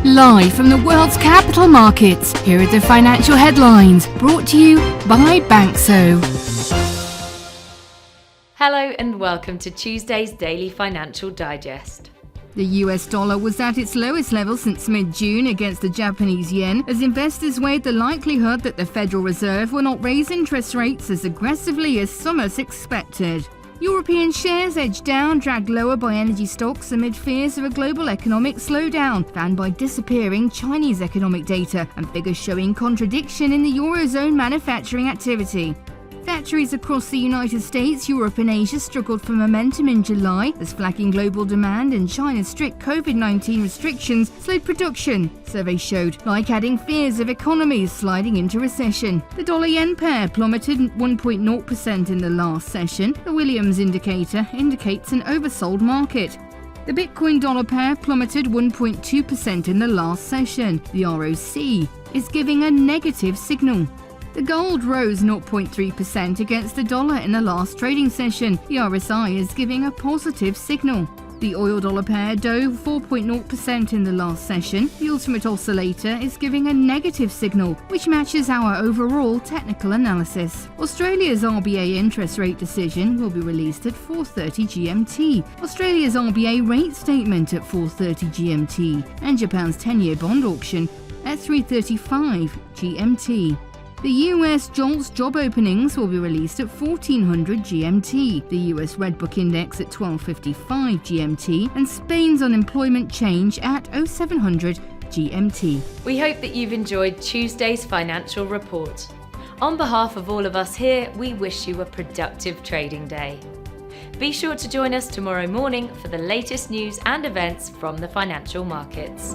Live from the world's capital markets, here are the financial headlines, brought to you by Banxso. Hello and welcome to Tuesday's Daily Financial Digest. The US dollar was at its lowest level since mid-June against the Japanese yen as investors weighed the likelihood that the Federal Reserve will not raise interest rates as aggressively as some had expected. European shares edged down, dragged lower by energy stocks amid fears of a global economic slowdown, fanned by disappearing Chinese economic data and figures showing contradiction in the Eurozone manufacturing activity. Factories across the United States, Europe and Asia struggled for momentum in July as flagging global demand and China's strict COVID-19 restrictions slowed production, surveys showed, like adding fears of economies sliding into recession. The dollar-yen pair plummeted 1.0% in the last session. The Williams indicator indicates an oversold market. The Bitcoin dollar pair plummeted 1.2% in the last session. The ROC is giving a negative signal. The gold rose 0.3% against the dollar in the last trading session. The RSI is giving a positive signal. The oil dollar pair dove 4.0% in the last session. The ultimate oscillator is giving a negative signal, which matches our overall technical analysis. Australia's RBA interest rate decision will be released at 4:30 GMT. Australia's RBA rate statement at 4:30 GMT. And Japan's 10-year bond auction at 3:35 GMT. The US JOLTS job openings will be released at 1400 GMT, the US Redbook Index at 1255 GMT, and Spain's unemployment change at 0700 GMT. We hope that you've enjoyed Tuesday's financial report. On behalf of all of us here, we wish you a productive trading day. Be sure to join us tomorrow morning for the latest news and events from the financial markets.